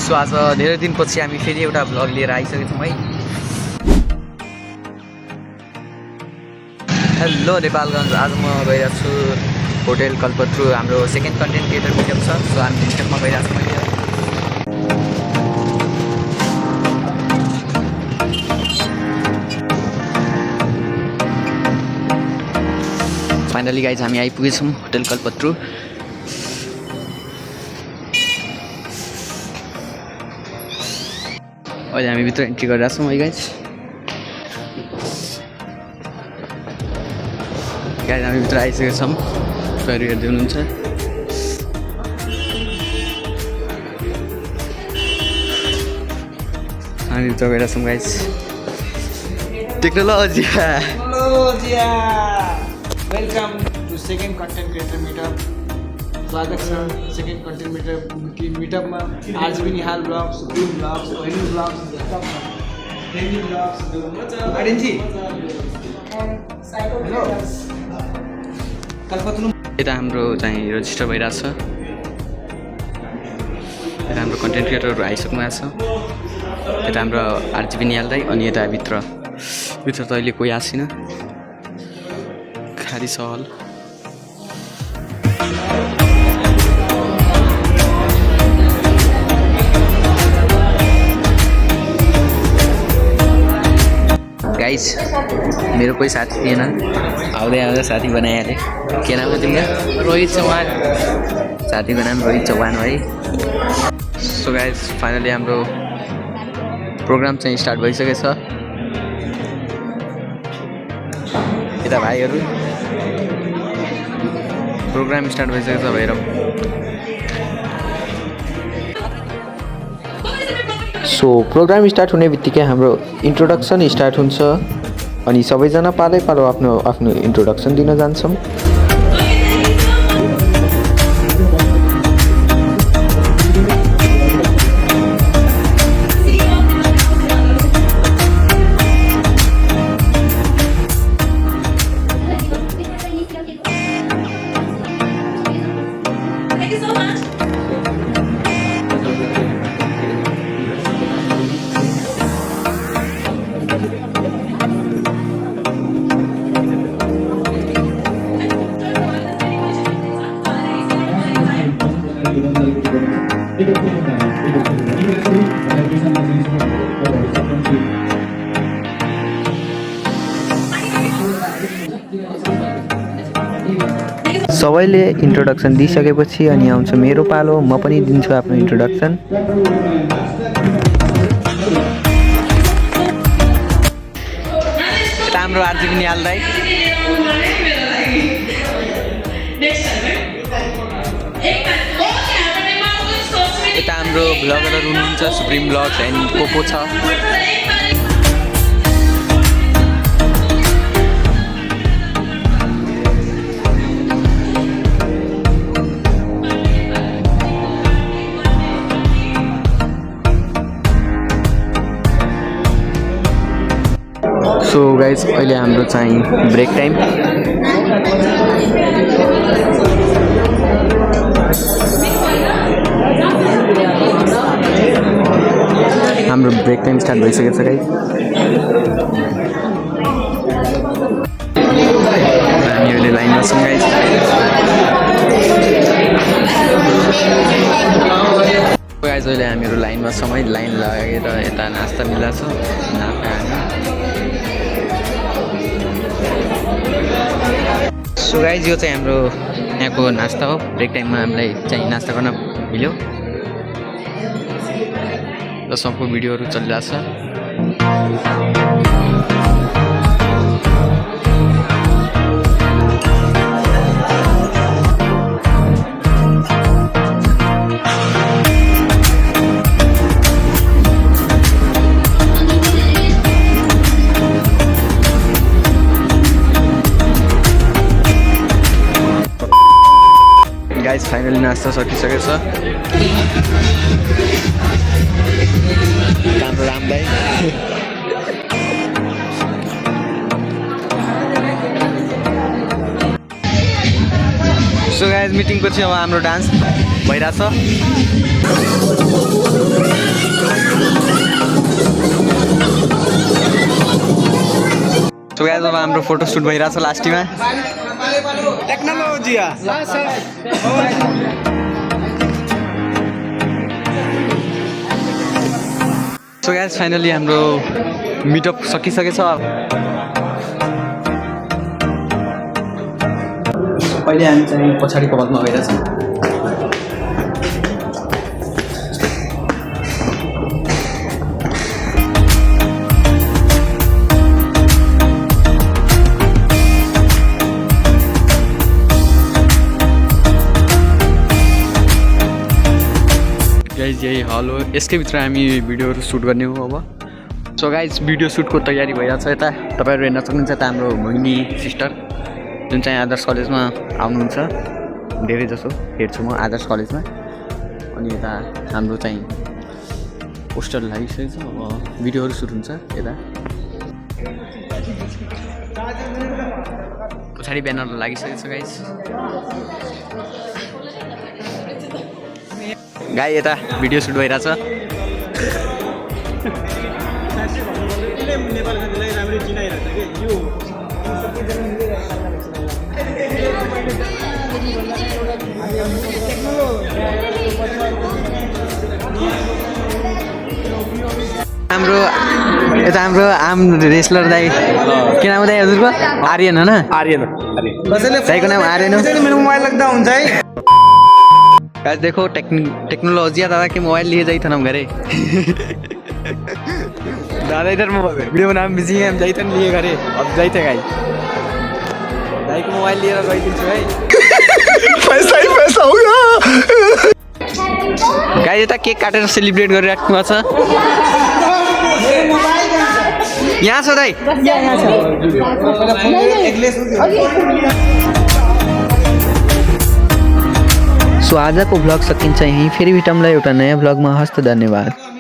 So आज धेरै दिनपछि हामी फेरि एउटा भ्लग लिएर आइसकेको छौँ है। हेलो नेपालगञ्ज, आज म गइरहेको छु होटल कल्पत्रु। हाम्रो सेकेन्ड कन्टेन्ट क्रिएटर मिटअप छ, सो हामी मिटअपमा गइरहेको छौँ अहिले। फाइनली गाइज हामी आइपुगेछौँ होटल कल्पत्रु। अहिले हामी भित्र एन्ट्री गरिरहेको छौँ है गाइज। हामी भित्र आइसकेका छौँ, तपाईँहरू हेर्दै हुनुहुन्छ। हामी भित्र गइरहेको छौँ गाइज। टेक्नोलोजिया welcome to second content creator meetup. स्वागत छ सेकेन्ड कन्टेन्ट मिटअपमा। आज पनि Nihal vlog, supreme vlogs, venue vlogs, daily vlogs, आर्यनजी हेलो। कल्पत्रु यता हाम्रो चाहिँ रजिस्टर भइरहेको छ। यता हाम्रो कन्टेन्ट क्रिएटरहरू आइसक्नु भएको छ। यता हाम्रो आरजिबी निहाल्दै, अनि यता भित्र त अहिले कोही आएन, खाली छ हल। गाइस मेरो कोही साथी थिएन, आउँदै आउँदै साथी बनाइहालेँ। के नाम हो तिम्रो? रोहित चौहान। साथीको नाम रोहित चौहान है। सो गाइस फाइनली हाम्रो प्रोग्राम चाहिँ स्टार्ट भइसकेको छ। यता भाइहरू प्रोग्राम स्टार्ट भइसकेको छ भैरव। सो प्रोग्राम स्टार्ट हुने बित्तिकै हाम्रो इन्ट्रोडक्सन स्टार्ट हुन्छ, अनि सबैजना पालै पालो आफ्नो आफ्नो इन्ट्रोडक्सन दिन जान्छौँ। सबैले इन्ट्रोडक्सन दिइसकेपछि अनि आउँछ मेरो पालो, म पनि दिन्छु आफ्नो इन्ट्रोडक्सन। यता हाम्रो आरजिबी निहाल्दै। यता हाम्रो भ्लगरहरू हुनुहुन्छ, सुप्रिम ब्लग्स एन्ड कोको छ। सो गाइज अहिले हाम्रो चाहिँ ब्रेक टाइम। हाम्रो ब्रेक टाइम स्टार्ट भइसकेको छ गाइज। हामी अहिले लाइनमा छौँ गाइज। गाइज अहिले हामीहरू लाइनमा छौँ है। लाइन लागेर यता नास्ता मिलाएको छ। सो गाइज यो चाहिँ हाम्रो यहाँको नास्ता हो। ब्रेक टाइममा हामीलाई चाहिँ नास्ता गर्न मिल्यो र सबको भिडियोहरू चलिरहेको छ। गाइस फाइनली नास्ता सकिसकेको छ। हाम्रो रामलाई सो गाइज मिटिङ पछि अब हाम्रो डान्स भइरहेछ। गाइस अब हाम्रो फोटो सुट भइरहेछ लास्टमा टेक्नोलोजी सो गाइस फाइनली हाम्रो मिटअप सकिसकेछ अहिले हामी चाहिँ पछाडिको हलमा गइरहेछ गाइज यही हल हो यसकै भित्र हामी भिडियोहरू सुट गर्ने हो अब सो गाइज भिडियो सुटको तयारी भइरहेको छ यता तपाईँहरू हेर्न सक्नुहुन्छ यता हाम्रो बहिनी सिस्टर जुन चाहिँ आदर्श कलेजमा आउनुहुन्छ धेरै जसो हेर्छु म आदर्श कलेजमा अनि यता हाम्रो चाहिँ पोस्टर लागिसकेको छ अब भिडियोहरू सुट हुन्छ यता पछाडि ब्यानर लागिसकेको छ गाइज गाई यता भिडियो सुट भइरहेछ हाम्रो यता हाम्रो आम रेस्लर दाई के नाम दाई हजुरको आर्यन होइन आर्यन दाईको नाम आर्यन हो मेरो मोबाइल लगता हुन्छ है गाइस देखो टेक्नोलॉजी दादा के मोबाइल लिए जाई था हम घरे दादा इधर वीडियो बनाने में बिजी है हम जाई थे लिए घरे अब जाई थे गाइस दाई को मोबाइल लिए गई दिन भाई पैसा ही पैसा होगा गाइस यता केक काटेर सेलिब्रेट गरिराख्नु भएको छ यहाँ छ दाई सो आजको भ्लग सकिन्छ यहीँ फेरि भेटौँला एउटा नयाँ भ्लगमा हस्त धन्यवाद